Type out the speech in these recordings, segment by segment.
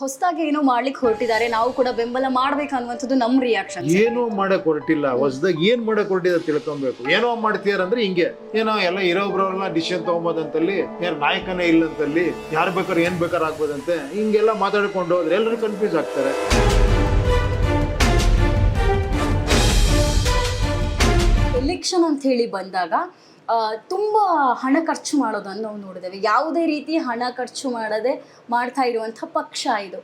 ಹೊಸದಾಗಿ ಏನೋ ಮಾಡ್ಲಿಕ್ಕೆ ಹೊರಟಿದ್ದಾರೆ, ನಾವು ಕೂಡ ಬೆಂಬಲ ಮಾಡ್ಬೇಕು ಅನ್ನುವಂಥದ್ದು ನಮ್ಮ ರಿಯಾಕ್ಷನ್. ಏನೋ ಮಾಡಕ್ ಹೊರಟಿಲ್ಲ, ಹೊಸದಾಗಿ ಏನ್ ಮಾಡಕ್ ಹೊರಟಿದೆ ತಿಳ್ಕೊಬೇಕು. ಏನೋ ಮಾಡ್ತೀಯಾರಂದ್ರೆ ಹಿಂಗೆ ಏನೋ ಎಲ್ಲ ಇರೋಬ್ರಲ್ಲ ಡಿಸಿಷನ್ ತಗೊಂಬೋದಂತಲ್ಲಿ, ಯಾರು ನಾಯಕನೇ ಇಲ್ಲ ಅಂತಲ್ಲಿ, ಯಾರು ಬೇಕಾದ್ರೆ ಏನ್ ಬೇಕಾದ್ರೆ ಆಗ್ಬೋದಂತೆ, ಹಿಂಗೆಲ್ಲ ಮಾತಾಡ್ಕೊಂಡು ಹೋದ್ರೆ ಎಲ್ಲರೂ ಕನ್ಫ್ಯೂಸ್ ಆಗ್ತಾರೆ. ಎಲೆಕ್ಷನ್ ಅಂತ ಹೇಳಿ ಬಂದಾಗ ತುಂಬ ಹಣ ಖರ್ಚು ಮಾಡೋದನ್ನು ನಾವು ನೋಡಿದ್ದೇವೆ. ಯಾವುದೇ ರೀತಿ ಹಣ ಖರ್ಚು ಮಾಡದೆ ಮಾಡ್ತಾ ಇರುವಂಥ ಪಕ್ಷ ಇದು.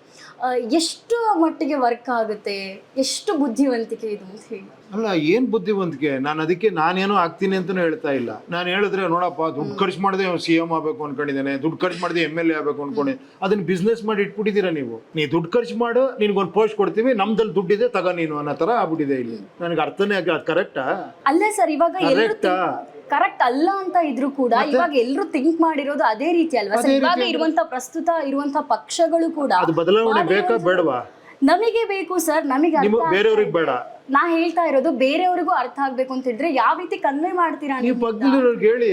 ಎಷ್ಟು ಮಟ್ಟಿಗೆ ವರ್ಕ್ ಆಗುತ್ತೆ, ಎಷ್ಟು ಬುದ್ಧಿವಂತಿಕೆ ಇದು ಅಂತ ಹೇಳಿ? ಅಲ್ಲ, ಏನ್ ಬುದ್ಧಿವಂತಿಕೆ? ನಾನು ಅದಕ್ಕೆ ನಾನೇನೋ ಆಗ್ತೀನಿ ಅಂತಾನೂ ಹೇಳ್ತಾ ಇಲ್ಲ. ನಾನು ಹೇಳಿದ್ರೆ ನೋಡಪ್ಪ, ದುಡ್ಡು ಖರ್ಚು ಮಾಡದೆ CM ಆಗ್ಬೇಕು ಅನ್ಕೊಂಡಿದ್ದೇನೆ, ದುಡ್ಡು ಖರ್ಚು ಮಾಡದೆ MLA ಆಗ್ಬೇಕು ಅನ್ಕೊಂಡೆ, ಅದನ್ನ ಬಿಸ್ನೆಸ್ ಮಾಡಿ ಇಟ್ಬಿಟ್ಟಿದ್ದೀರಾ ನೀವು. ನೀ ದುಡ್ಡು ಖರ್ಚು ಮಾಡು, ನಿನ್ಗೊಂದು ಪೋಸ್ಟ್ ಕೊಡ್ತೀವಿ, ನಮ್ದಲ್ಲಿ ದುಡ್ಡಿದೆ ತಗೋ ನೀನು ಅನ್ನೋ ತರ ಆಗ್ಬಿಟ್ಟಿದೆ ಇಲ್ಲಿ. ನನಗೆ ಅರ್ಥನೇ ಆಗ. ಕರೆಕ್ಟಾ? ಅಲ್ಲ ಸರ್, ಇವಾಗ ಕರೆಕ್ಟಾ? ಕರೆಕ್ಟ್ ಅಲ್ಲ ಅಂತ ಇದ್ರು ಕೂಡ ಇವಾಗ ಎಲ್ಲರೂ ಥಿಂಕ್ ಮಾಡಿರೋದು ಅದೇ ರೀತಿ ಅಲ್ವಾ ಸರ್? ಇವಾಗ ಇರುವಂತ ಪ್ರಸ್ತುತ ಇರುವಂತ ಪಕ್ಷಗಳು ಕೂಡ ಅದು ಬದಲಾವಣೆ ಬೇಕಾ ಬೇಡವಾ? ನಮಗೆ ಬೇಕು ಸರ್, ನಮಗೆ ಬೇರೆಯವ್ರಿಗೆ ಬೇಡ. ನಾ ಹೇಳ್ತಾ ಇರೋದು ಬೇರೆಯವ್ರಿಗೂ ಅರ್ಥ ಆಗ್ಬೇಕು ಅಂತ ಹೇಳಿದ್ರೆ ಯಾವ ರೀತಿ ಕನ್ವೆ ಮಾಡ್ತೀರಾ ನೀವು? ಪಕ್ಕದಲ್ಲಿರೋರ್ಗೆ ಹೇಳಿ.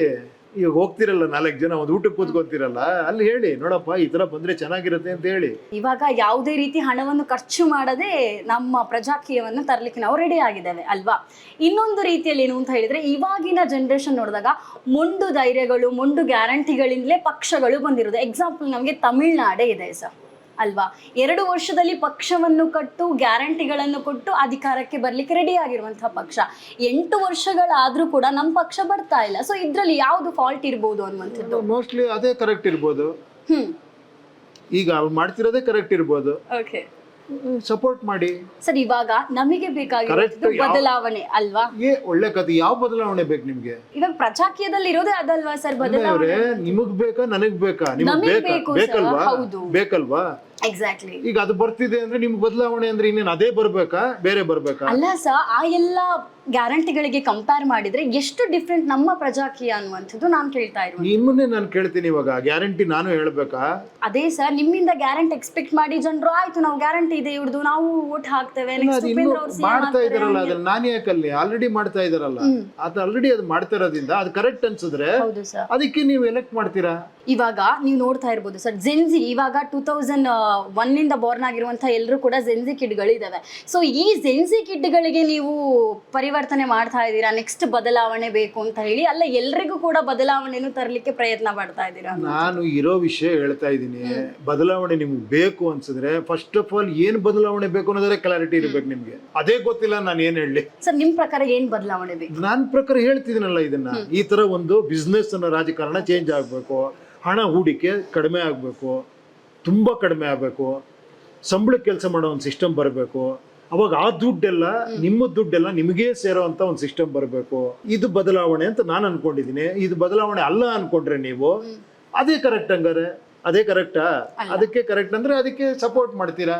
ಈಗ ಹೋಗ್ತಿರಲ್ಲ 4 ಜನ ಒಂದು ಊಟಕ್ಕೆ ಕೂತ್ಕೊಂತಿರಲ್ಲ, ಅಲ್ಲಿ ಹೇಳಿ ನೋಡಪ್ಪ ಈ ತರ ಬಂದ್ರೆ ಚೆನ್ನಾಗಿರುತ್ತೆ ಅಂತ ಹೇಳಿ. ಇವಾಗ ಯಾವುದೇ ರೀತಿ ಹಣವನ್ನು ಖರ್ಚು ಮಾಡದೆ ನಮ್ಮ ಪ್ರಜಾಕೀಯವನ್ನು ತರಲಿಕ್ಕೆ ನಾವು ರೆಡಿ ಆಗಿದ್ದೇವೆ ಅಲ್ವಾ? ಇನ್ನೊಂದು ರೀತಿಯಲ್ಲಿ ಏನು ಅಂತ ಹೇಳಿದ್ರೆ, ಇವಾಗಿನ ಜನರೇಷನ್ ನೋಡಿದಾಗ ಮೊಂಡು ಧೈರ್ಯಗಳು, ಮೊಂಡು ಗ್ಯಾರಂಟಿಗಳಿಂದಲೇ ಪಕ್ಷಗಳು ಬಂದಿರೋದು. ಎಕ್ಸಾಂಪಲ್ ನಮಗೆ ತಮಿಳ್ನಾಡೇ ಇದೆ ಸರ್ ಅಲ್ವಾ? 2 ವರ್ಷದಲ್ಲಿ ಪಕ್ಷವನ್ನು ಕಟ್ಟು ಗ್ಯಾರಂಟಿಗಳನ್ನು ಕೊಟ್ಟು ಅಧಿಕಾರಕ್ಕೆ ಬರ್ಲಿಕ್ಕೆ ರೆಡಿ ಆಗಿರುವಂತಹ ಪಕ್ಷ. 8 ವರ್ಷಗಳಾದ್ರೂ ಕೂಡ ನಮ್ಮ ಪಕ್ಷ ಬರ್ತಾ ಇಲ್ಲ. ಸೊ ಇದ್ರಲ್ಲಿ ಯಾವ್ದು ಫಾಲ್ಟ್ ಇರ್ಬೋದು ಅನ್ನುವಂಥದ್ದು? ಮೋಸ್ಟ್ಲಿ ಅದೇ ಕರೆಕ್ಟ್ ಇರ್ಬೋದು. ಈಗ ಅವ್ರು ಮಾಡ್ತಿರೋದೇ ಕರೆಕ್ಟ್ ಇರ್ಬೋದು. ಓಕೆ, ಸಪೋರ್ಟ್ ಮಾಡಿ ಸರ್. ಇವಾಗ ನಮಗೆ ಬೇಕಾಗಿರೋದು ಬದಲಾವಣೆ ಅಲ್ವಾ? ಒಳ್ಳೆ ಕಥೆ. ಯಾವ ಬದಲಾವಣೆ ಬೇಕು ನಿಮ್ಗೆ? ಇವಾಗ ಪ್ರಜಾಕೀಯದಲ್ಲಿ ಇರೋದೇ ಅದಲ್ವಾ ಸರ್ ಬದಲಾವಣೆ? ನಿಮಗ್ ಬೇಕಾ ನನಗ್ ಬೇಕಾ? ನಿಮಗ್ ಬೇಕಲ್ವಾ? ಬೇಕಲ್ವಾ? ಎಕ್ಸಾಕ್ಟ್ಲಿ. ಈಗ ಅದು ಬರ್ತಿದೆ ಅಂದ್ರೆ ನಿಮ್ಗೆ ಬದಲಾವಣೆ ಅಂದ್ರೆ ಇನ್ನೇನು ಅದೇ ಬರ್ಬೇಕಾ, ಬೇರೆ ಬರ್ಬೇಕಾ? ಅಲ್ಲ ಸರ್, ಆ ಎಲ್ಲ ಗ್ಯಾರಂಟಿಗಳಿಗೆ ಕಂಪೇರ್ ಮಾಡಿದ್ರೆ ಎಷ್ಟು ಡಿಫ್ರೆಂಟ್ ನಮ್ಮ ಪ್ರಜಾಕೀಯ ಅನ್ನುವಂಥದ್ದು ನಾನು ಕೇಳ್ತಾ ಇರೋದು. ನಿಮ್ಮನ್ನೇ ನಾನು ಕೇಳ್ತೀನಿ. ಇವಾಗ ಗ್ಯಾರಂಟಿ ನಾನು ಹೇಳ್ಬೇಕಾ? ಅದೇ ಸರ್, ನಿಮ್ಮಿಂದ ಗ್ಯಾರಂಟಿ ಎಕ್ಸ್ಪೆಕ್ಟ್ ಮಾಡಿ ಜನರು ಆಯ್ತು ನಾವು ಗ್ಯಾರಂಟಿ ಇದೆ ಇವ್ರದ್ದು, ನಾವು ವೋಟ್ ಹಾಕ್ತೇವೆ, ಮಾಡ್ತಾ ಇದಾರಲ್ಲ ಅದನ್ನ ನಾನು ಯಾಕಲ್ಲಿ ಆಲ್ರೆಡಿ ಮಾಡ್ತಾ ಇದಾರಲ್ಲ, ಅದು ಆಲ್ರೆಡಿ ಅದು ಮಾಡ್ತಾ ಇರೋದ್ರಿಂದ ಅದು ಕರೆಕ್ಟ್ ಅನ್ಸಿದ್ರೆ ಅದಕ್ಕೆ ನೀವು ಎಲೆಕ್ಟ್ ಮಾಡ್ತೀರಾ. ಇವಾಗ ನೀವು ನೋಡ್ತಾ ಇರ್ಬೋದು ಸರ್, ಜೆನ್ಜಿ ಇವಾಗ 2001 ಬಾರ್ನ್ ಆಗಿರುವಂತಹ ಎಲ್ಲರೂ ಕೂಡ ಜೆನ್ಜಿ ಕಿಡ್ಗಳಿದ್ದಾವೆ. ಸೊ ಈ ಜೆನ್ಜಿ ಕಿಡ್ಗಳಿಗೆ ನೀವು ಪರಿವರ್ತನೆ ಮಾಡ್ತಾ ಇದ್ದೀರಾ, ನೆಕ್ಸ್ಟ್ ಬದಲಾವಣೆ ಬೇಕು ಅಂತ ಹೇಳಿ ಅಲ್ಲ, ಎಲ್ರಿಗೂ ಕೂಡ ಬದಲಾವಣೆಯನ್ನು ತರಲಿಕ್ಕೆ ಪ್ರಯತ್ನ ಪಡ್ತಾ ಇದ್ದೀರಾ? ನಾನು ಇರೋ ವಿಷಯ ಹೇಳ್ತಾ ಇದ್ದೀನಿ. ಬದಲಾವಣೆ ನಿಮ್ಗೆ ಬೇಕು ಅನ್ಸಿದ್ರೆ ಫಸ್ಟ್ ಆಫ್ ಆಲ್ ಏನ್ ಬದಲಾವಣೆ ಬೇಕು ಅನ್ನೋದ್ರೆ ಕ್ಲಾರಿಟಿ ಇರ್ಬೇಕು ನಿಮ್ಗೆ. ಅದೇ ಗೊತ್ತಿಲ್ಲ ನಾನು ಏನ್ ಹೇಳಿ ಸರ್. ನಿಮ್ ಪ್ರಕಾರ ಏನ್ ಬದಲಾವಣೆ ಬೇಕು? ನನ್ನ ಪ್ರಕಾರ ಹೇಳ್ತಿದ್ದೀನಲ್ಲ, ಇದನ್ನ ಈ ತರ ಒಂದು ಬಿಸ್ನೆಸ್ ಅನ್ನೋ ರಾಜಕಾರಣ ಚೇಂಜ್ ಆಗ್ಬೇಕು, ಹಣ ಹೂಡಿಕೆ ಕಡಿಮೆ ಆಗಬೇಕು, ತುಂಬ ಕಡಿಮೆ ಆಗಬೇಕು, ಸಂಬಳಕ್ಕೆ ಕೆಲಸ ಮಾಡೋ ಒಂದು ಸಿಸ್ಟಮ್ ಬರಬೇಕು. ಅವಾಗ ಆ ದುಡ್ಡೆಲ್ಲ ನಿಮ್ಮ ದುಡ್ಡೆಲ್ಲ ನಿಮಗೇ ಸೇರೋ ಅಂತ ಒಂದು ಸಿಸ್ಟಮ್ ಬರಬೇಕು. ಇದು ಬದಲಾವಣೆ ಅಂತ ನಾನು ಅನ್ಕೊಂಡಿದ್ದೀನಿ. ಇದು ಬದಲಾವಣೆ ಅಲ್ಲ ಅನ್ಕೊಂಡ್ರೆ ನೀವು ಅದೇ ಕರೆಕ್ಟ್ ಹಂಗಾರೆ? ಅದೇ ಕರೆಕ್ಟಾ? ಅದಕ್ಕೆ ಕರೆಕ್ಟ್ ಅಂದ್ರೆ ಅದಕ್ಕೆ ಸಪೋರ್ಟ್ ಮಾಡ್ತೀರಾ?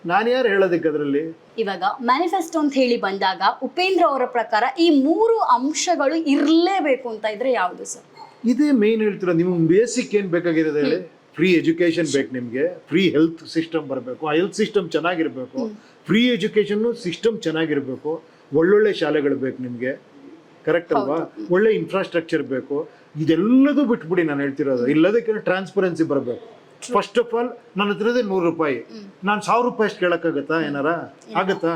ನಾನು ಯಾರು ಹೇಳೋದಕ್ಕೆ ಅದರಲ್ಲಿ? ಇವಾಗ ಮ್ಯಾನಿಫೆಸ್ಟೋ ಅಂತ ಹೇಳಿ ಬಂದಾಗ ಉಪೇಂದ್ರ ಅವರ ಪ್ರಕಾರ ಈ 3 ಅಂಶಗಳು ಇರಲೇಬೇಕು ಅಂತ ಇದ್ರೆ ಯಾವುದು ಸರ್? ಇದೇ ಮೇನ್ ಹೇಳ್ತೀರ. ನಿಮ್ಗೆ ಬೇಸಿಕ್ ಏನ್ ಬೇಕಾಗಿರೋದು ಹೇಳಿ? ಫ್ರೀ ಎಜುಕೇಶನ್ ಬೇಕು ನಿಮ್ಗೆ, ಫ್ರೀ ಹೆಲ್ತ್ ಸಿಸ್ಟಮ್ ಬರಬೇಕು, ಆ ಹೆಲ್ತ್ ಸಿಸ್ಟಮ್ ಚೆನ್ನಾಗಿರ್ಬೇಕು, ಫ್ರೀ ಎಜುಕೇಶನ್ ಸಿಸ್ಟಮ್ ಚೆನ್ನಾಗಿರ್ಬೇಕು, ಒಳ್ಳೊಳ್ಳೆ ಶಾಲೆಗಳು ಬೇಕು ನಿಮ್ಗೆ, ಕರೆಕ್ಟ್ ಅಲ್ವಾ? ಒಳ್ಳೆ ಇನ್ಫ್ರಾಸ್ಟ್ರಕ್ಚರ್ ಬೇಕು. ಇದೆಲ್ಲದೂ ಬಿಟ್ಬಿಡಿ ನಾನು ಹೇಳ್ತಿರೋದು. ಇಲ್ಲದಕ್ಕೆ ಟ್ರಾನ್ಸ್ಪರೆನ್ಸಿ ಬರಬೇಕು. ಫಸ್ಟ್ ಆಫ್ ಆಲ್ ನನ್ನ ಹತ್ರದೇ 100 ರೂಪಾಯಿ, ನಾನು 1000 ರೂಪಾಯಿ ಅಷ್ಟು ಕೇಳಕ್ಕಾಗತ್ತಾ? ಏನಾರ ಆಗತ್ತಾ?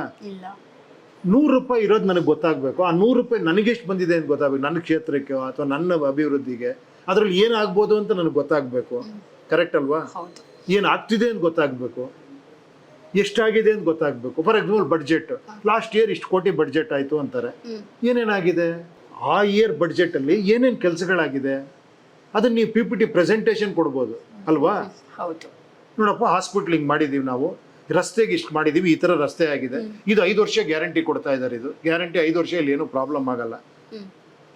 100 ರೂಪಾಯಿ ಇರೋದು ನನಗೆ ಗೊತ್ತಾಗಬೇಕು. ಆ 100 ರೂಪಾಯಿ ನನಗೆಷ್ಟು ಬಂದಿದೆ ಅಂತ ಗೊತ್ತಾಗಬೇಕು, ನನ್ನ ಕ್ಷೇತ್ರಕ್ಕೆ ಅಥವಾ ನನ್ನ ಅಭಿವೃದ್ಧಿಗೆ. ಅದರಲ್ಲಿ ಏನಾಗ್ಬೋದು ಅಂತ ನನಗೆ ಗೊತ್ತಾಗಬೇಕು, ಕರೆಕ್ಟ್ ಅಲ್ವಾ? ಏನು ಆಗ್ತಿದೆ ಅಂತ ಗೊತ್ತಾಗಬೇಕು, ಎಷ್ಟಾಗಿದೆ ಅಂತ ಗೊತ್ತಾಗಬೇಕು. For example budget, last year ಇಷ್ಟು ಕೋಟಿ ಬಡ್ಜೆಟ್ ಆಯಿತು ಅಂತಾರೆ. ಏನೇನಾಗಿದೆ ಆ ಇಯರ್ ಬಡ್ಜೆಟಲ್ಲಿ, ಏನೇನು ಕೆಲಸಗಳಾಗಿದೆ ಅದನ್ನ ನೀವು PPT ಪ್ರೆಸೆಂಟೇಷನ್ ಕೊಡ್ಬೋದು ಅಲ್ವಾ? ನೋಡಪ್ಪ, ಹಾಸ್ಪಿಟ್ಲ್ ಹಿಂಗೆ ಮಾಡಿದ್ದೀವಿ ನಾವು, ರಸ್ತೆಗೆ ಇಷ್ಟು ಮಾಡಿದೀವಿ, ಈ ತರ ರಸ್ತೆ ಆಗಿದೆ, ಇದು 5 ವರ್ಷ ಗ್ಯಾರಂಟಿ ಕೊಡ್ತಾ ಇದ್ದಾರೆ, ಇದು ಗ್ಯಾರಂಟಿ 5 ವರ್ಷ ಇಲ್ಲಿ ಏನೂ ಪ್ರಾಬ್ಲಮ್ ಆಗಲ್ಲ.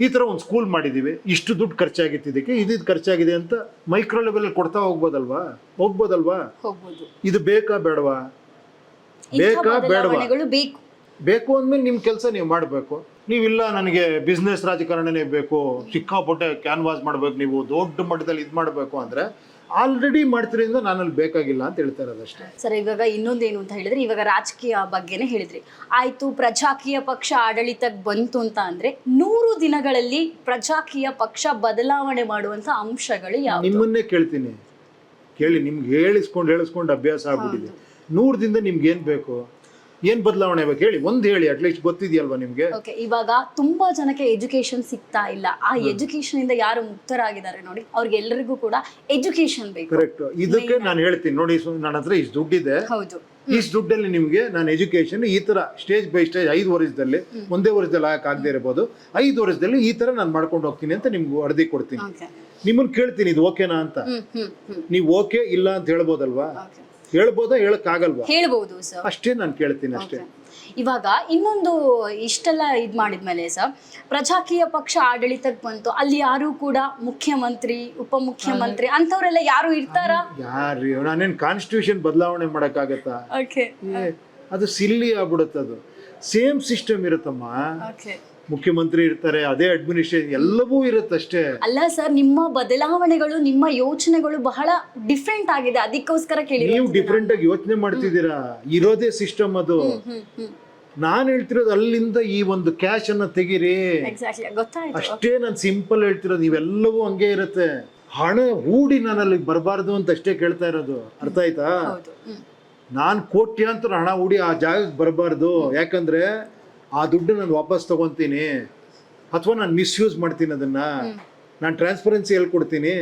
ಈ ತರ ಒಂದು ಸ್ಕೂಲ್ ಮಾಡಿದೀವಿ, ಇಷ್ಟು ದುಡ್ಡು ಖರ್ಚಾಗಿತ್ತು, ಇದಕ್ಕೆ ಇದು ಖರ್ಚಾಗಿದೆ ಅಂತ ಮೈಕ್ರೋ ಲೆವೆಲ್ ಕೊಡ್ತಾ ಹೋಗ್ಬೋದಲ್ವಾ? ಇದು ಬೇಕಾ ಬೇಡವಾ? ಬೇಕಾ ಬೇಡವಾ? ಬೇಕು ಅಂದ್ಮೇಲೆ ನಿಮ್ ಕೆಲಸ ನೀವು ಮಾಡಬೇಕು. ನೀವಿಲ್ಲ ನನಗೆ ಬಿಸ್ನೆಸ್ ರಾಜಕಾರಣನೇ ಬೇಕು, ಸಿಕ್ಕಾಪಟ್ಟೆ ಕ್ಯಾನ್ವಾಸ್ ಮಾಡ್ಬೇಕು, ನೀವು ದೊಡ್ಡ ಮಟ್ಟದಲ್ಲಿ ಇದು ಮಾಡಬೇಕು ಅಂದ್ರೆ ಆಲ್ರೆಡಿ ಮಾಡ್ತಿರೋದ್ರಿಂದ ನಾನಲ್ಲಿ ಬೇಕಾಗಿಲ್ಲ ಅಂತ ಹೇಳ್ತಾ ಇರೋದಷ್ಟೇ ಸರ್. ಇವಾಗ ಇನ್ನೊಂದೇನು ಅಂತ ಹೇಳಿದ್ರೆ, ಇವಾಗ ರಾಜಕೀಯ ಬಗ್ಗೆನೇ ಹೇಳಿದ್ರಿ, ಆಯ್ತು ಪ್ರಜಾಕೀಯ ಪಕ್ಷ ಆಡಳಿತಕ್ಕೆ ಬಂತು ಅಂತ ಅಂದ್ರೆ 100 ದಿನಗಳಲ್ಲಿ ಪ್ರಜಾಕೀಯ ಪಕ್ಷ ಬದಲಾವಣೆ ಮಾಡುವಂತ ಅಂಶಗಳು ಯಾವುದು? ನಿಮ್ಮನ್ನೇ ಕೇಳ್ತೀನಿ, ಕೇಳಿ. ನಿಮ್ಗೆ ಹೇಳಿಸ್ಕೊಂಡು ಅಭ್ಯಾಸ ಆಗ್ಬಿಟ್ಟಿದೆ. 100 ದಿನದಿಂದ ನಿಮ್ಗೆ ಏನ್ ಬೇಕು, ಏನ್ ಬದಲಾವಣೆ ಬೇಕು ಹೇಳಿ, ಒಂದ್ ಹೇಳಿ, ಅಟ್ಲೀಸ್ಟ್ ಗೊತ್ತಿದೆಯಲ್ವಾ ನಿಮ್ಗೆ. ಓಕೆ, ಇವಾಗ ತುಂಬಾ ಜನಕ್ಕೆ ಎಜುಕೇಶನ್ ಸಿಗ್ತಾ ಇಲ್ಲ. ಆ ಎಜುಕೇಶನ್ ಇಂದ ಯಾರು ಮುಕ್ತರಾಗಿದ್ದಾರೆ ನೋಡಿ, ಅವ್ರಿಗೆಲ್ಲರಿಗೂ ಕೂಡ ಎಜುಕೇಶನ್ ಬೇಕು. ಕರೆಕ್ಟ್. ಇದಕ್ಕೆ ನಾನು ಹೇಳ್ತೀನಿ ನೋಡಿ, ನನ್ನ ಹತ್ರ ಇಷ್ಟು ದುಡ್ಡಿದೆ, ಹೌದು, ಇಷ್ಟು ದುಡ್ಡಲ್ಲಿ ನಿಮ್ಗೆ ನಾನು ಎಜುಕೇಶನ್ ಈ ತರ ಸ್ಟೇಜ್ ಬೈ ಸ್ಟೇಜ್ 5 ವರ್ಷದಲ್ಲಿ, ಒಂದೇ ವರ್ಷದಲ್ಲಿ ಆಗದೆ ಇರಬಹುದು, 5 ವರ್ಷದಲ್ಲಿ ಈ ತರ ನಾನು ಮಾಡ್ಕೊಂಡು ಹೋಗ್ತೀನಿ ಅಂತ ನಿಮ್ಗೆ ವರದಿ ಕೊಡ್ತೀನಿ. ಓಕೆ, ನಿಮ್ಮನ್ನ ಕೇಳ್ತೀನಿ ಇದು ಓಕೆನಾ ಅಂತ. ನೀವು ಓಕೆ ಇಲ್ಲ ಅಂತ ಹೇಳ್ಬೋದಲ್ವಾ? ಹೇಳ್ಬೋದಾ, ಹೇಳಕ್ ಆಗಲ್ವಾ? ಹೇಳ್ಬೋದು ಸರ್. ಅಷ್ಟೇ ನಾನು ಕೇಳ್ತೀನಿ ಅಷ್ಟೇ. ಇವಾಗ ಇನ್ನೊಂದು, ಇಷ್ಟೆಲ್ಲ ಇದ್ ಮಾಡಿದ್ಮೇಲೆ ಸರ್, ಪ್ರಜಾಕೀಯ ಪಕ್ಷ ಆಡಳಿತಕ್ಕೆ ಬಂತು, ಅಲ್ಲಿ ಯಾರು ಕೂಡ ಮುಖ್ಯಮಂತ್ರಿ, ಉಪಮುಖ್ಯಮಂತ್ರಿ ಅಂತವ್ರೆಲ್ಲ ಯಾರು ಇರ್ತಾರ? ಯಾರು? ನಾನೇನ್ ಕಾನ್ಸ್ಟಿಟ್ಯೂಷನ್ ಬದಲಾವಣೆ ಮಾಡಕ್ಕಾಗತ್ತಾ? ಓಕೆ, ಅದು ಸಿಲ್ಲಿ ಆಗ್ಬಿಡುತ್ತೆ. ಅದು ಸೇಮ್ ಸಿಸ್ಟಮ್ ಇರುತ್ತಮ್ಮ. ಓಕೆ, ಮುಖ್ಯಮಂತ್ರಿ ಇರ್ತಾರೆ, ಅದೇ ಅಡ್ಮಿನಿಸ್ಟ್ರೇಷನ್ ಎಲ್ಲವೂ ಇರುತ್ತಷ್ಟೇ. ಅಲ್ಲ ಸರ್, ನಿಮ್ಮ ಬದಲಾವಣೆಗಳು, ನಿಮ್ಮ ಯೋಚನೆಗಳು ಬಹಳ ಡಿಫ್ರೆಂಟ್ ಆಗಿದೆ, ಅದಕ್ಕೋಸ್ಕರ ಕೇಳಿ. ನೀವು ಡಿಫ್ರೆಂಟ್ ಆಗಿ ಯೋಚನೆ ಮಾಡ್ತಿದ್ದೀರಾ, ಇರೋದೇ ಸಿಸ್ಟಮ್ ಅದು. ನಾನ್ ಹೇಳ್ತಿರೋದು ಅಲ್ಲಿಂದ ಈ ಒಂದು ಕ್ಯಾಶ್ ಅನ್ನ ತೆಗೀರಿ, ಎಕ್ಸಾಕ್ಟ್ಲಿ, ಗೊತ್ತಾಯ್ತು. ಅಷ್ಟೇ. ನಾನು ಸಿಂಪಲ್ ಹೇಳ್ತಿರೋದು, ನೀವೆಲ್ಲವೂ ಹಂಗೆ ಇರುತ್ತೆ. ಹಣ ಹೂಡಿ ನಾನು ಅಲ್ಲಿಗೆ ಬರಬಾರ್ದು ಅಂತ ಅಷ್ಟೇ ಕೇಳ್ತಾ ಇರೋದು, ಅರ್ಥ ಆಯ್ತಾ? ನಾನ್ ಕೋಟ್ಯಾಂತರ ಹಣ ಹೂಡಿ ಆ ಜಾಗಕ್ಕೆ ಬರಬಾರ್ದು, ಯಾಕಂದ್ರೆ ಆ ದುಡ್ಡು ನಾನು ವಾಪಸ್ ತಗೊಂತೀನಿ, ಅಥವಾ ನಾನು ಮಿಸ್ಯೂಸ್ ಮಾಡ್ತೀನಿ ಅದನ್ನ, ನಾನು ಟ್ರಾನ್ಸ್ಪರೆನ್ಸಿ ಹೇಳ್ಕೊಡ್ತೀನಿ,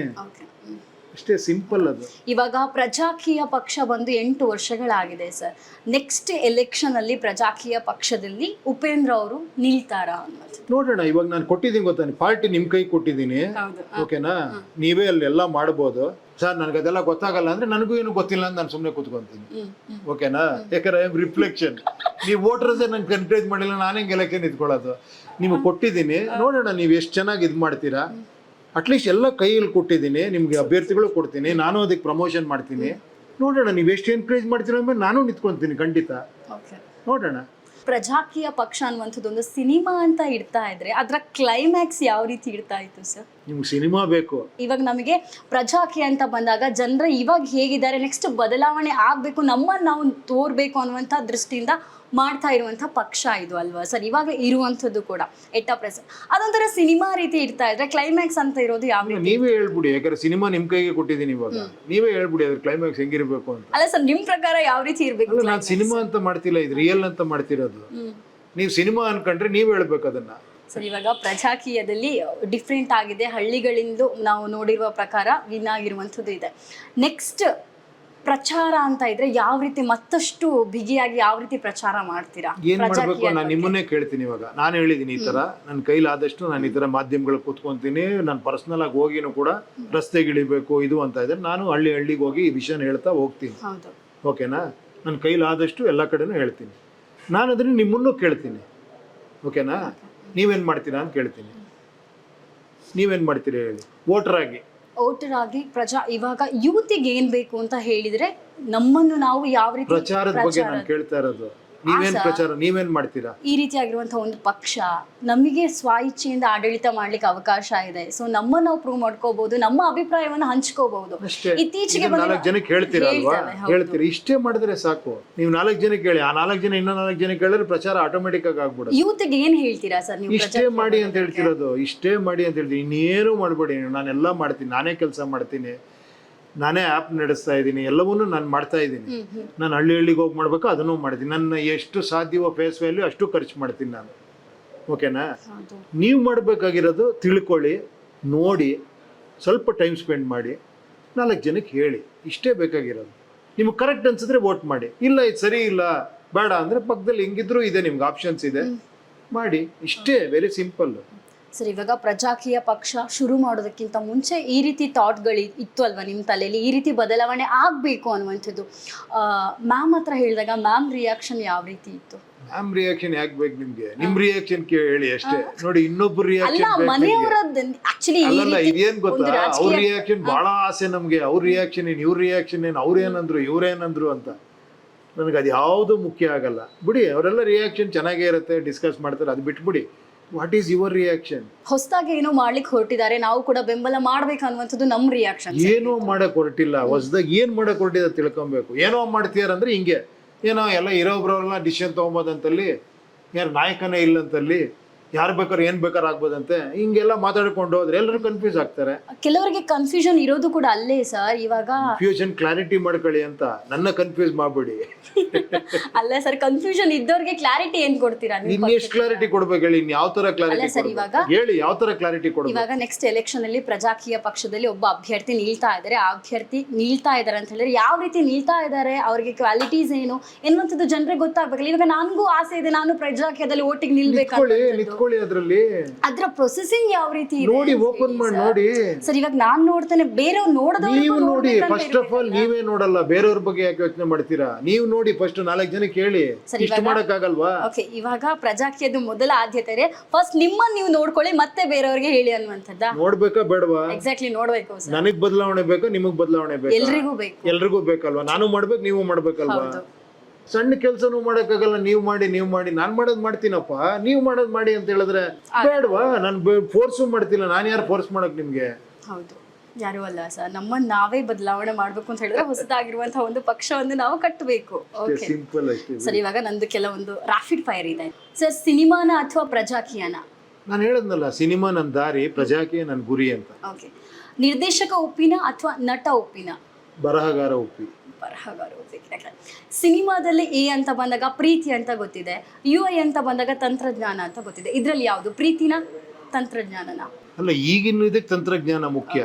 ಅಷ್ಟೇ. ಸಿಂಪಲ್ ಅದು. ಇವಾಗ ಪ್ರಜಾಕೀಯ ಪಕ್ಷ ಬಂದು 8 ವರ್ಷಗಳಾಗಿದೆ ಸರ್. ನೆಕ್ಸ್ಟ್ ಎಲೆಕ್ಷನ್ ಅಲ್ಲಿ ಪ್ರಜಾಕೀಯ ಪಕ್ಷದಲ್ಲಿ ಉಪೇಂದ್ರ ಅವರು ನಿಲ್ತಾರ ಅನ್ನೋದು ನೋಡೋಣ. ಇವಾಗ ನಾನು ಕೊಟ್ಟಿದ್ದೀನಿ ಗೊತ್ತಾನೆ, ಪಾರ್ಟಿ ನಿಮ್ ಕೈ ಕೊಟ್ಟಿದ್ದೀನಿ, ಓಕೆನಾ? ನೀವೇ ಅಲ್ಲೆಲ್ಲ ಮಾಡ್ಬೋದು. ಸರ್ ನನಗೆ ಅದೆಲ್ಲ ಗೊತ್ತಾಗಲ್ಲ ಅಂದ್ರೆ ನನಗೂ ಏನು ಗೊತ್ತಿಲ್ಲ ಅಂತ ನಾನು ಸುಮ್ಮನೆ ಕೂತ್ಕೊಂತೀನಿ, ಓಕೆನಾ? ಯಾಕಂದ್ರೆ ರಿಫ್ಲೆಕ್ಷನ್, ನೀವು ವೋಟರ್ಸೇ ನಂಗೆ ಎನ್ಕರೇಜ್ ಮಾಡಿಲ್ಲ, ನಾನೇ ಗೆಲಕ್ಕೆ ನಿಂತ್ಕೊಳ್ಳೋದು. ನಿಮಗೆ ಕೊಟ್ಟಿದ್ದೀನಿ, ನೋಡೋಣ ನೀವು ಎಷ್ಟು ಚೆನ್ನಾಗಿ ಇದು ಮಾಡ್ತೀರಾ. ಅಟ್ಲೀಸ್ಟ್ ಎಲ್ಲ ಕೈಯಲ್ಲಿ ಕೊಟ್ಟಿದ್ದೀನಿ, ನಿಮ್ಗೆ ಅಭ್ಯರ್ಥಿಗಳು ಕೊಡ್ತೀನಿ, ನಾನು ಅದಕ್ಕೆ ಪ್ರಮೋಷನ್ ಮಾಡ್ತೀನಿ. ನೋಡೋಣ ನೀವು ಎಷ್ಟು ಎನ್ಕರೇಜ್ ಮಾಡ್ತೀರ ಅಂದ್ಮೇಲೆ ನಾನು ನಿಂತ್ಕೊಂತೀನಿ ಖಂಡಿತ. ನೋಡೋಣ. ಪ್ರಜಾಕೀಯ ಪಕ್ಷ ಅನ್ನುವಂಥದ್ದು ಒಂದು ಸಿನಿಮಾ ಅಂತ ಇಡ್ತಾ ಇದ್ರೆ ಅದರ ಕ್ಲೈಮ್ಯಾಕ್ಸ್ ಯಾವ ರೀತಿ ಇಡ್ತಾ ಇತ್ತು ಸರ್? ನಿಮ್ಗೆ ಸಿನಿಮಾ ಬೇಕು. ಇವಾಗ ನಮಗೆ ಪ್ರಜಾಕೀಯ ಅಂತ ಬಂದಾಗ ಜನರ ಇವಾಗ ಹೇಗಿದ್ದಾರೆ, ನೆಕ್ಸ್ಟ್ ಬದಲಾವಣೆ ಆಗ್ಬೇಕು, ನಮ್ಮನ್ನು ನಾವು ತೋರ್ಬೇಕು ಅನ್ನುವಂಥ ದೃಷ್ಟಿಯಿಂದ ಮಾಡ್ತಾ ಇರುವಂಥ ಪಕ್ಷ ಇದು ಅಲ್ವಾ ಸರ್? ಇವಾಗ ಇರುವಂಥದ್ದು ಕೂಡ ಎಟ್ ಪ್ರೆಸೆಂಟ್ ಅದೊಂಥರ ಸಿನಿಮಾ ರೀತಿ ಇಡ್ತಾ ಇದ್ರೆ ಕ್ಲೈಮ್ಯಾಕ್ಸ್ ಅಂತ ಇರೋದು ಯಾವ ರೀತಿ? ನೀವೇ ಹೇಳ್ಬಿಡಿ, ಯಾಕಂದ್ರೆ ಸಿನಿಮಾ ನಿಮ್ ಕೈಗೆ ಕೊಟ್ಟಿದ್ದೀನಿ ಇವಾಗ, ನೀವೇ ಹೇಳ್ಬಿಡಿ ಅದ್ರ ಕ್ಲೈಮ್ಯಾಕ್ಸ್ ಹೆಂಗಿರ್ಬೇಕು ಅಂತ. ಅಲ್ಲ ಸರ್, ನಿಮ್ ಪ್ರಕಾರ ಯಾವ ರೀತಿ ಇರ್ಬೇಕು? ನಾನು ಸಿನಿಮಾ ಅಂತ ಮಾಡ್ತಿಲ್ಲ, ಇದು ರಿಯಲ್ ಅಂತ ಮಾಡ್ತಿರೋದು. ನೀವು ಸಿನಿಮಾ ಅನ್ಕೊಂಡ್ರೆ ನೀವ್ ಹೇಳ್ಬೇಕು ಅದನ್ನ. ಸರ್, ಇವಾಗ ಪ್ರಜಾಕೀಯದಲ್ಲಿ ಡಿಫ್ರೆಂಟ್ ಆಗಿದೆ, ಹಳ್ಳಿಗಳಿಂದ ನಾವು ನೋಡಿರುವ ಪ್ರಕಾರ ವಿನ್ ಆಗಿರುವಂಥದ್ದು ಇದೆ. ನೆಕ್ಸ್ಟ್ ಪ್ರಚಾರ ಅಂತ ಇದ್ರೆ ಯಾವ ರೀತಿ ಮತ್ತಷ್ಟು ಬಿಗಿಯಾಗಿ ಯಾವ ರೀತಿ ಪ್ರಚಾರ ಮಾಡ್ತೀರಾ? ಏನ್ ಮಾಡ್ಬೇಕು ನಾನು ನಿಮ್ಮನ್ನೇ ಕೇಳ್ತೀನಿ. ಇವಾಗ ನಾನು ಹೇಳಿದೀನಿ ಈ ತರ ನನ್ನ ಕೈಲಾದಷ್ಟು ನಾನು ಈ ತರ ಮಾಧ್ಯಮಗಳು ಕೂತ್ಕೊಂತೀನಿ, ನಾನು ಪರ್ಸನಲ್ ಆಗಿ ಹೋಗಿನೂ ಕೂಡ ರಸ್ತೆಗಿಳಿಬೇಕು ಇದು ಅಂತ ಇದ್ರೆ ನಾನು ಹಳ್ಳಿಗೆ ಹೋಗಿ ಈ ವಿಷಯನ ಹೇಳ್ತಾ ಹೋಗ್ತೀನಿ, ಓಕೆನಾ? ನನ್ನ ಕೈಲಾದಷ್ಟು ಎಲ್ಲ ಕಡೆನೂ ಹೇಳ್ತೀನಿ. ನಾನು ಅದನ್ನ ನಿಮ್ಮನ್ನು ಕೇಳ್ತೀನಿ, ಓಕೆನಾ? ನೀವೇನ್ ಮಾಡ್ತೀರಾ ಅಂತ ಕೇಳ್ತೀನಿ. ನೀವೇನ್ ಮಾಡ್ತೀರಾ ಹೇಳಿ, ವೋಟರ್ ಆಗಿ ಇವಾಗ ಯೂತಿಗೆ ಏನ್ ಬೇಕು ಅಂತ ಹೇಳಿದ್ರೆ ನಮ್ಮನ್ನು ನಾವು ಯಾವ ರೀತಿ ಪ್ರಚಾರದ ಬಗ್ಗೆ ನಾನು ಕೇಳ್ತಾ ಇರೋದು. ನೀವೇನ್ ಪ್ರಚಾರ, ನೀವೇನ್ ಮಾಡ್ತೀರಾ? ಈ ರೀತಿಯಾಗಿರುವಂತಹ ಒಂದು ಪಕ್ಷ ನಮಗೆ ಸ್ವ ಇಚ್ಛೆಯಿಂದ ಆಡಳಿತ ಮಾಡ್ಲಿಕ್ಕೆ ಅವಕಾಶ ಇದೆ. ಸೊ ನಮ್ಮನ್ನು ನಾವು ಪ್ರೂವ್ ಮಾಡ್ಕೋಬಹುದು, ನಮ್ಮ ಅಭಿಪ್ರಾಯವನ್ನ ಹಂಚ್ಕೋಬಹುದು. ಇತ್ತೀಚೆಗೆ 4 ಜನಕ್ಕೆ ಹೇಳ್ತೀರಲ್ವಾ, ಹೇಳ್ತೀರಿ. ಇಷ್ಟೇ ಮಾಡಿದ್ರೆ ಸಾಕು. ನೀವು 4 ಜನಕ್ಕೆ ಹೇಳಿ, ಆ 4 ಜನ ಇನ್ನೂ 4 ಜನಕ್ಕೆ ಹೇಳಿದ್ರೆ ಪ್ರಚಾರ ಆಟೋಮೆಟಿಕ್ ಆಗಿ ಆಗ್ಬಿಡುತ್ತೆ. ಯೂತ್ಗೆ ಏನ್ ಹೇಳ್ತೀರಾ ಸರ್ ನೀವು? ಇಷ್ಟೇ ಮಾಡಿ ಅಂತ ಹೇಳ್ತಿರೋದು, ಇಷ್ಟೇ ಮಾಡಿ ಅಂತ ಹೇಳ್ತೀನಿ. ಇನ್ನೇನು ಮಾಡ್ಬೇಡಿ, ನಾನೆಲ್ಲ ಮಾಡ್ತೀನಿ, ನಾನೇ ಕೆಲಸ ಮಾಡ್ತೀನಿ, ನಾನೇ ಆ್ಯಪ್ ನಡೆಸ್ತಾ ಇದ್ದೀನಿ, ಎಲ್ಲವನ್ನೂ ನಾನು ಮಾಡ್ತಾ ಇದ್ದೀನಿ. ನಾನು ಹಳ್ಳಿಗೆ ಹೋಗಿ ಮಾಡ್ಬೇಕು, ಅದನ್ನು ಮಾಡ್ತೀನಿ. ನನ್ನ ಎಷ್ಟು ಸಾಧ್ಯವೋ ಫೇಸ್ ವ್ಯಾಲ್ಯೂ ಅಷ್ಟು ಖರ್ಚು ಮಾಡ್ತೀನಿ ನಾನು, ಓಕೆನಾ? ನೀವು ಮಾಡಬೇಕಾಗಿರೋದು ತಿಳ್ಕೊಳ್ಳಿ, ನೋಡಿ, ಸ್ವಲ್ಪ ಟೈಮ್ ಸ್ಪೆಂಡ್ ಮಾಡಿ, 4 ಜನಕ್ಕೆ ಹೇಳಿ, ಇಷ್ಟೇ ಬೇಕಾಗಿರೋದು. ನಿಮ್ಗೆ ಕರೆಕ್ಟ್ ಅನ್ಸಿದ್ರೆ ವೋಟ್ ಮಾಡಿ, ಇಲ್ಲ ಇದು ಸರಿ ಇಲ್ಲ ಬೇಡ ಅಂದರೆ ಪಕ್ಕದಲ್ಲಿ ಹೆಂಗಿದ್ರು ಇದೆ, ನಿಮ್ಗೆ ಆಪ್ಷನ್ಸ್ ಇದೆ, ಮಾಡಿ. ಇಷ್ಟೇ, ವೆರಿ ಸಿಂಪಲ್. ಸರ್, ಇವಾಗ ಪ್ರಜಾಕೀಯ ಪಕ್ಷ ಶುರು ಮಾಡೋದಕ್ಕಿಂತ ಮುಂಚೆ ಈ ರೀತಿ ಥಾಟ್ಗಳು ಇತ್ತು ಅಲ್ವಾ ನಿಮ್ಮ ತಲೆಯಲ್ಲಿ, ಈ ರೀತಿ ಬದಲಾವಣೆ ಆಗಬೇಕು ಅನ್ನುವಂಥದ್ದು? ಮ್ಯಾಮ್ ಹತ್ರ ಹೇಳಿದಾಗ ಮ್ಯಾಮ್ ರಿಯಾಕ್ಷನ್ ಯಾವ ರೀತಿ ಇತ್ತು? ಮ್ಯಾಮ್ ರಿಯಾಕ್ಷನ್ ಯಾಕೆ ಬೇಕು ನಿಮ್ಗೆ? ನಿಮ್ ರಿಯಾಕ್ಷನ್ ಹೇಳಿ ಅಷ್ಟೇ. ನೋಡಿ, ಇನ್ನೊಬ್ರು ರಿಯಾಕ್ಷನ್ ಅಲ್ಲ, ಇದೇನ್ ಗೊತ್ತಾ, ಅವ್ರ ರಿಯಾಕ್ಷನ್ ಬಹಳ ಆಸೆ ನಮ್ಗೆ. ಅವ್ರ ರಿಯಾಕ್ಷನ್ ಏನ್, ಇವ್ರ ರಿಯಾಕ್ಷನ್ ಏನ್, ಅವ್ರೇನಂದ್ರು ಇವ್ರೇನಂದ್ರು ಅಂತ ನನಗೆ ಅದು ಯಾವುದು ಮುಖ್ಯ ಆಗಲ್ಲ. ಬಿಡಿ, ಅವರೆಲ್ಲ ರಿಯಾಕ್ಷನ್ ಚೆನ್ನಾಗೇ ಇರುತ್ತೆ, ಡಿಸ್ಕಸ್ ಮಾಡ್ತಾರೆ, ಅದು ಬಿಟ್ಬಿಡಿ. What is your reaction? ಹೊಸದಾಗಿ ಏನೋ ಮಾಡ್ಲಿಕ್ಕೆ ಹೊರಟಿದ್ದಾರೆ, ನಾವು ಕೂಡ ಬೆಂಬಲ ಮಾಡ್ಬೇಕು ಅನ್ನುವಂಥದ್ದು ನಮ್ಮ ರಿಯಾಕ್ಷನ್. ಏನೋ ಮಾಡಕ್ ಹೊರಟಿಲ್ಲ, ಹೊಸದಾಗಿ ಏನ್ ಮಾಡಕ್ ಹೊರಟಿದೆ ತಿಳ್ಕೊಬೇಕು. ಏನೋ ಮಾಡ್ತೀಯಾರಂದ್ರೆ ಹಿಂಗೆ ಏನೋ ಎಲ್ಲ ಇರೋಬ್ರಲ್ಲ ಡಿಸಿಷನ್ ತಗೊಂಬೋದಂತಲ್ಲಿ, ಯಾರು ನಾಯಕನೇ ಇಲ್ಲಂತಲ್ಲಿ ಯಾರು ಬೇಕಾದ್ರೆ ಏನ್ ಬೇಕಾದ್ರೆ ಆಗ್ಬೋದಂತೆ, ಹಿಂಗೆಲ್ಲ ಮಾತಾಡ್ಕೊಂಡು ಹೋದ್ರೆ ಎಲ್ಲರೂ ಕನ್ಫ್ಯೂಸ್ ಆಗ್ತಾರೆ. ಕೆಲವರಿಗೆ ಕನ್ಫ್ಯೂಷನ್ ಇರೋದು ಕೂಡ ಅಲ್ಲೇ ಸರ್. ಇವಾಗ ಕನ್ಫ್ಯೂಷನ್ ಕ್ಲಾರಿಟಿ ಮಾಡ್ಕೊಳ್ಳಿ ಅಂತ, ನನ್ನ ಕನ್ಫ್ಯೂಸ್ ಮಾಡ್ಬೇಡಿ. ಅಲ್ಲ ಸರ್, ಕನ್ಫ್ಯೂಷನ್ ಇದ್ದವ್ರಿಗೆ ಕ್ಲಾರಿಟಿ ಏನ್ ಕೊಡ್ತೀರಾ ನೀವು? ಇನ್ನೆಷ್ಟು ಕ್ಲಾರಿಟಿ ಕೊಡ್ಬೇಕು ಹೇಳಿ, ಇನ್ ಯಾವ ತರ ಕ್ಲಾರಿಟಿ ಸರ್ ಇವಾಗ ಹೇಳಿ, ಯಾವ ತರ ಕ್ಲಾರಿಟಿ ಕೊಡ್ಬೇಕು? ಇವಾಗ ನೆಕ್ಸ್ಟ್ ಎಲೆಕ್ಷನ್ ಅಲ್ಲಿ ಪ್ರಜಾಕೀಯ ಪಕ್ಷದಲ್ಲಿ ಒಬ್ಬ ಅಭ್ಯರ್ಥಿ ನಿಲ್ತಾ ಇದ್ದಾರೆ. ಆ ಅಭ್ಯರ್ಥಿ ನಿಲ್ತಾ ಇದ್ದಾರೆ ಅಂತ ಹೇಳಿದ್ರೆ ಯಾವ ರೀತಿ ನಿಲ್ತಾ ಇದ್ದಾರೆ, ಅವ್ರಿಗೆ ಕ್ವಾಲಿಟೀಸ್ ಏನು ಎನ್ನುವಂಥದ್ದು ಜನರಿಗೆ ಗೊತ್ತಾಗ್ಬೇಕಲ್ಲ. ಇವಾಗ ನನಗೂ ಆಸೆ ಇದೆ, ನಾನು ಪ್ರಜಾಕೀಯದಲ್ಲಿ ಓಟಿಗೆ ನಿಲ್ಬೇಕಂತ. ನಿಂತ್ಕೊಳ್ಳಿ, ಅದ್ರಲ್ಲಿ ಅದ್ರ ಪ್ರೊಸೆಸಿಂಗ್ ಯಾವ ರೀತಿ ಇದೆ ನೋಡಿ, ಓಪನ್ ಮಾಡಿ ನೋಡಿ. ಸರ್ ಇವಾಗ ನಾನ್ ನೋಡ್ತೇನೆ, ಬೇರೆಯವ್ರು ನೀವು ನೋಡಿ. ನೋಡೋದು. ಫಸ್ಟ್ ಆಫ್ ಆಲ್ ನೀವೇ ನೋಡಲ್ಲ, ಬೇರೆಯವ್ರ ಬಗ್ಗೆ ಯಾಕೆ ಯೋಚನೆ ಮಾಡ್ತೀರಾ? ನೀವು ನೋಡಿ ಫಸ್ಟ್, 4 ಜನ ಕೇಳಿ. ಇಷ್ಟು ಮಾಡಕ್ ಆಗಲ್ವಾ? ಓಕೆ, ಇವಾಗ ಪ್ರಜಾಕೀಯದ ಮೊದಲ ಆದ್ಯತೆ ಇದೆ, ಫಸ್ಟ್ ನಿಮ್ಮನ್ನ ನೀವು ನೋಡ್ಕೊಳ್ಳಿ, ಮತ್ತೆ ಬೇರೆಯವ್ರಿಗೆ ಹೇಳಿ ಅನ್ನುವಂಥದ್ದ. ನೋಡ್ಬೇಕಾ ಬೇಡವಾ? ಎಕ್ಸಾಕ್ಟ್ಲಿ ನೋಡ್ಬೇಕು ಸರ್. ನನಗ್ ಬದಲಾವಣೆ ಬೇಕಾ, ನಿಮಗ್ ಬದಲಾವಣೆ ಬೇಕಾ? ಎಲ್ರಿಗೂ ಬೇಕು. ಎಲ್ರಿಗೂ ಬೇಕಲ್ವಾ? ನಾನು ಮಾಡ್ಬೇಕು, ನೀವು ಮಾಡ್ಬೇಕಲ್ವಾ? ಸಣ್ಣ ಕೆಲ್ಸನೂ ಮಾಡಕ್ಕಾಗಲ್ಲ. ನೀವು ಮಾಡಿ, ನಾನ್ ಮಾಡೋದ್ ಮಾಡ್ತೀನಪ್ಪ, ನೀವು ಮಾಡೋದ್ ಮಾಡಿ ಅಂತ ಹೇಳಿದ್ರೆ ಬೇಡವಾ? ನಾನು ಫೋರ್ಸು ಮಾಡ್ತಿಲ್ಲ. ನಾನು ಯಾರು ಫೋರ್ಸ್ ಮಾಡಕ್ ನಿಮ್ಗೆ? ಹೌದು, ಯಾರು ಅಲ್ಲ ಸರ್. ನಮ್ಮನ್ನ ನಾವೇ ಬದಲಾವಣೆ ಮಾಡ್ಬೇಕು ಅಂತ ಹೇಳಿದ್ರೆ ಹೊಸದಾಗಿರುವಂತಹ ಒಂದು ಪಕ್ಷವನ್ನು ನಾವು ಕಟ್ಟಬೇಕು. ಓಕೆ, ಸಿಂಪಲ್ ಅಷ್ಟೇ ಸರ್ ಇವಾಗ ನಂದು ಕೆಲವೊಂದು ರಾಪಿಡ್ ಫೈರ್ ಇದೆ ಸರ್. ಸಿನಿಮಾನ ಅಥವಾ ಪ್ರಜಾಕೀಯನ? ನಾನು ಹೇಳದ್ನಲ್ಲ, ಸಿನಿಮಾ ನನ್ನ ದಾರಿ, ಪ್ರಜಾಕೀಯ ನನ್ನ ಗುರಿ ಅಂತ. ಓಕೆ, ನಿರ್ದೇಶಕ ಒಪ್ಪಿನ ಅಥವಾ ನಟ ಒಪ್ಪಿನ? ಬರಹಗಾರ ಒಪ್ಪಿ. ಬರಹಗಾರ ಒಪ್ಪಿ. ಸಿನಿಮಾದಲ್ಲಿ ಎ ಅಂತ ಬಂದಾಗ ಪ್ರೀತಿ ಅಂತ ಗೊತ್ತಿದೆ, UI ಅಂತ ಬಂದಾಗ ತಂತ್ರಜ್ಞಾನ ಅಂತ ಗೊತ್ತಿದೆ. ಇದ್ರಲ್ಲಿ ಯಾವುದು, ಪ್ರೀತಿನ ತಂತ್ರಜ್ಞಾನನ? ಅಲ್ಲ, ಈಗಿನ ಇದಕ್ಕೆ ತಂತ್ರಜ್ಞಾನ ಮುಖ್ಯ.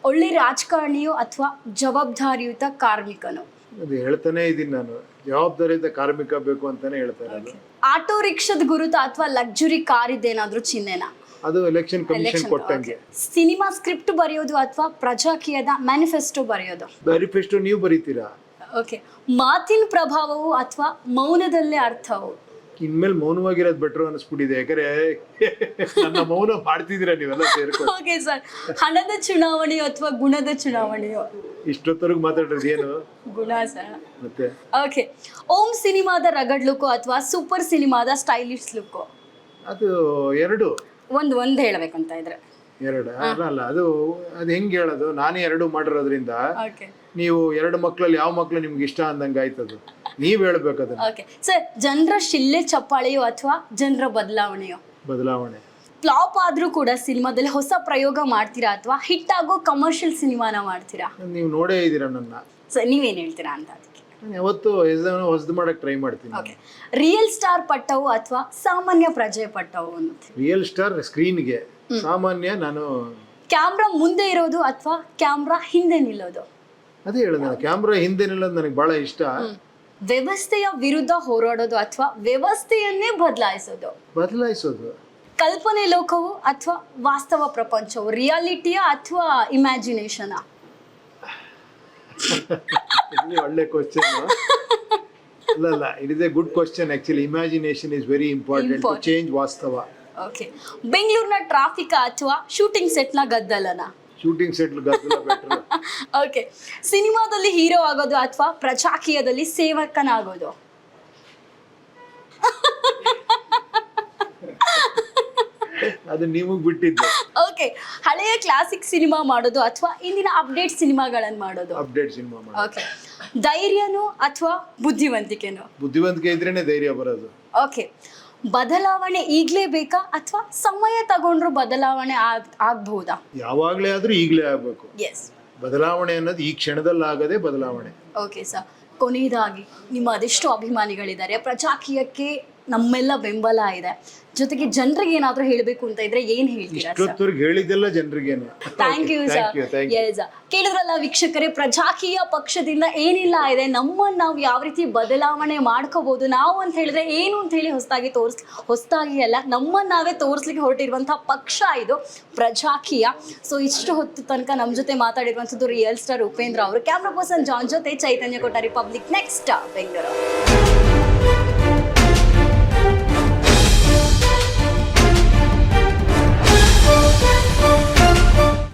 ಒಳ್ಳೆ ರಾಜಕಾರಣಿಯೋ ಅಥವಾ ಜವಾಬ್ದಾರಿಯುತ ಕಾರ್ಮಿಕನೋ? ಅದು ಹೇಳ್ತಾನೆ ಇದೀನಿ ನಾನು, ಜವಾಬ್ದಾರಿಯುತ ಕಾರ್ಮಿಕ ಬೇಕು ಅಂತಾನೆ ಹೇಳ್ತಾ ಇರೋದು. ಆಟೋ ರಿಕ್ಷಾದ ಗುರುತ ಅಥವಾ ಲಕ್ಸುರಿ ಕಾರ್ ಇದೇನಾದ್ರೂ ಚಿಹ್ನೆನಾ? ಅದು ಎಲೆಕ್ಷನ್ ಕಮಿಷನ್ ಕೊಟ್ಟಂಗೆ. ಸಿನಿಮಾ ಸ್ಕ್ರಿಪ್ಟ್ ಬರೆಯೋದು ಅಥವಾ ಪ್ರಜಾಕೀಯದ ಮ್ಯಾನಿಫೆಸ್ಟೋ ಬರೆಯೋದು? ಮ್ಯಾನಿಫೆಸ್ಟೋ ನೀವು ಬರೀತೀರಾ? ಓಕೆ, ಮಾತಿನ ಪ್ರಭಾವವು ಅಥವಾ ಮೌನದಲ್ಲೇ ಅರ್ಥವು? ಇನ್ಮೇಲೆ ಮೌನವಾಗಿರೋದು ಬೆಟ್ರು ಅನಿಸ್ಬಿಟ್ಟಿದೆ. ಯಾಕಂದ್ರೆ ನನ್ನ ಮೌನ ಮಾಡ್ತಿದ್ದೀರಾ ನೀವೆಲ್ಲ ಸೇರ್ಕೊಂಡು. ಓಕೆ ಸರ್, ಹಣದ ಚುನಾವಣೆಯೋ ಅಥವಾ ಗುಣದ ಚುನಾವಣೆಯೋ? ಇಷ್ಟೊತ್ತರೆಗೂ ಮಾತಾಡೋದು ಏನು? ಗುಣ ಸರ್. ಮತ್ತೆ ಓಕೆ, ಓಂ ಸಿನಿಮಾದ ರಗಡ್ ಲುಕ್ಕು ಅಥವಾ ಸೂಪರ್ ಸಿನಿಮಾದ ಸ್ಟೈಲಿಶ್ ಲುಕ್ಕು? ಅದು ಎರಡು. ಒಂದ್ ಹೇಳ್ಬೇಕಂತ ಇದ್ರೆ ಎರಡು ಅಲ್ಲ, ಅದು ಹೆಂಗ್ ಹೇಳೋದು? ನಾನೇ ಎರಡು ಮಾಡಿರೋದ್ರಿಂದ ಓಕೆ, ನೀವು 2 ಮಕ್ಳಲ್ಲಿ ಯಾವ ಮಕ್ಳು ನಿಮ್ಗೆ ಇಷ್ಟ ಅಂದಂಗೆ ಆಯ್ತದು. ನೀವ್ ಹೇಳ್ಬೇಕು ಅದನ್ನ. ಓಕೆ ಸರ್, ಜನರ ಶಿಲ್ಲೆ ಚಪ್ಪಾಳೆಯೋ ಅಥವಾ ಜನರ ಬದಲಾವಣೆಯೋ? ಬದಲಾವಣೆ. ಫ್ಲಾಪ್ ಆದ್ರೂ ಕೂಡ ಸಿನಿಮಾದಲ್ಲಿ ಹೊಸ ಪ್ರಯೋಗ ಮಾಡ್ತೀರಾ ಅಥವಾ ಹಿಟ್ ಆಗೋ ಕಮರ್ಷಿಯಲ್ ಸಿನಿಮಾನ ಮಾಡ್ತೀರಾ? ನೀವು ನೋಡೇ ಇದ್ದೀರಾ ನನ್ನ. ಸರ್ ನೀವೇನ್ ಹೇಳ್ತೀರಾ ಅಂತ ಅದಕ್ಕೆ? ನಾನು ಯಾವತ್ತು ಹೊಸದು ಮಾಡಕ್ ಟ್ರೈ ಮಾಡ್ತೀನಿ. ಓಕೆ, ರಿಯಲ್ ಸ್ಟಾರ್ ಪಟ್ಟವು ಅಥವಾ ಸಾಮಾನ್ಯ ಪ್ರಜೆ ಪಟ್ಟವು ಅನ್ನೋದು? ರಿಯಲ್ ಸ್ಟಾರ್ ಸ್ಕ್ರೀನ್ಗೆ, ಸಾಮಾನ್ಯ ನಾನು. ಕ್ಯಾಮ್ರಾ ಮುಂದೆ ಇರೋದು ಅಥವಾ ಕ್ಯಾಮ್ರಾ ಹಿಂದೆ ನಿಲ್ಲೋದು? ಅದೇ ಹೇಳಿದ, ಕ್ಯಾಮ್ರಾ ಹಿಂದೆ ನಿಲ್ಲೋದು ನನಗೆ ಬಹಳ ಇಷ್ಟ. ವ್ಯವಸ್ಥೆಯ ವಿರುದ್ಧ ಹೋರಾಡೋದು ಅಥವಾ ವ್ಯವಸ್ಥೆಯನ್ನೇ ಬದಲಾಯಿಸೋದು? ಬದಲಾಯಿಸೋದು. ಕಲ್ಪನೆ ಲೋಕವು ಅಥವಾ ವಾಸ್ತವ ಪ್ರಪಂಚವು? ರಿಯಾಲಿಟಿಯ ಅಥವಾ ಇಮ್ಯಾಜಿನೇಷನ್? ಒಳ್ಳೆ ಕ್ವಶನ್. ಅಲ್ಲ, it is a good question actually. Imagination is very important to change ವಾಸ್ತವ. ಓಕೆ, ಬೆಂಗಳೂರಿನ ಟ್ರಾಫಿಕ್ ಅಥವಾ ಶೂಟಿಂಗ್ ಸೆಟ್ನ ಗದ್ದಲನ? ಶೂಟಿಂಗ್ ಸೆಟ್ ಗದ್ದಲ ಬೆಟರ್. ಓಕೆ, ಸಿನಿಮಾದಲ್ಲಿ ಹೀರೋ ಆಗೋದು ಅಥವಾ ಪ್ರಜಾಕೀಯದಲ್ಲಿ ಸೇವಕನಾಗೋದು? ಅದು ನಿಮಗೆ ಬಿಟ್ಟಿದ್ದು. ಓಕೆ, ಹಳೆಯ ಕ್ಲಾಸಿಕ್ ಸಿನಿಮಾ ಮಾಡೋದು ಅಥವಾ ಇಂದಿನ ಅಪ್ಡೇಟ್ ಸಿನಿಮಾಗಳನ್ನು ಮಾಡೋದು? ಅಪ್ಡೇಟ್ ಸಿನಿಮಾ ಮಾಡೋದು. ಓಕೆ, ಧೈರ್ಯನೋ ಅಥವಾ ಬುದ್ಧಿವಂತಿಕೆನೋ? ಬುದ್ಧಿವಂತಿಕೆ ಇದ್ರೇನೆ ಧೈರ್ಯ ಬರೋದು. ಓಕೆ, ಬದಲಾವಣೆ ಈಗಲೇ ಬೇಕಾ ಅಥವಾ ಸಮಯ ತಗೊಂಡ್ರು ಬದಲಾವಣೆ ಆಗ್ಬಹುದಾ? ಯಾವಾಗಲೇ ಆದ್ರೂ ಈಗಲೇ ಆಗ್ಬೇಕು. ಎಸ್, ಬದಲಾವಣೆ ಅನ್ನೋದು ಈ ಕ್ಷಣದಲ್ಲಿ ಆಗದೆ ಬದಲಾವಣೆ. ಓಕೆ ಸರ್, ಕೊನೆಯದಾಗಿ ನಿಮ್ಮ ಅದೆಷ್ಟು ಅಭಿಮಾನಿಗಳಿದ್ದಾರೆ, ಪ್ರಜಾಕೀಯಕ್ಕೆ ನಮ್ಮೆಲ್ಲ ಬೆಂಬಲ ಇದೆ, ಜೊತೆಗೆ ಜನರಿಗೆ ಏನಾದ್ರೂ ಹೇಳಬೇಕು ಅಂತ ಇದ್ರೆ ಏನ್ ಹೇಳ್ತೀರಾ ಸರ್? ಇಷ್ಟೊತ್ತವರೆಗೆ ಹೇಳಿದ್ದೆಲ್ಲ ಜನರಿಗೇನೆ. Thank you sir. ಎಸ್, ಕೇಳಿದ್ರಲ್ಲ ವೀಕ್ಷಕರೇ, ಪ್ರಜಾಕೀಯ ಪಕ್ಷದಿಂದ ಏನಿಲ್ಲ ಇದೆ, ನಮ್ಮನ್ನು ನಾವು ಯಾವ ರೀತಿ ಬದಲಾವಣೆ ಮಾಡ್ಕೋಬಹುದು ನಾವು ಅಂತ ಹೇಳಿದ್ರೆ ಏನು ಅಂತ ಹೇಳಿ ಹೊಸದಾಗಿ ಅಲ್ಲ, ನಮ್ಮನ್ನು ನಾವೇ ತೋರಿಸ್ಲಿಕ್ಕೆ ಹೊರಟಿರುವಂತಹ ಪಕ್ಷ ಇದು ಪ್ರಜಾಕೀಯ. ಸೊ ಇಷ್ಟು ಹೊತ್ತು ತನಕ ನಮ್ಮ ಜೊತೆ ಮಾತಾಡಿರುವಂಥದ್ದು ರಿಯಲ್ ಸ್ಟಾರ್ ಉಪೇಂದ್ರ ಅವರು. ಕ್ಯಾಮ್ರಾ ಪರ್ಸನ್ ಜಾನ್ ಜೊತೆ ಚೈತನ್ಯ ಕೊಟ್ಟಾರಿ, ಪಬ್ಲಿಕ್ ನೆಕ್ಸ್ಟ್ ಬೆಂಗಳೂರು.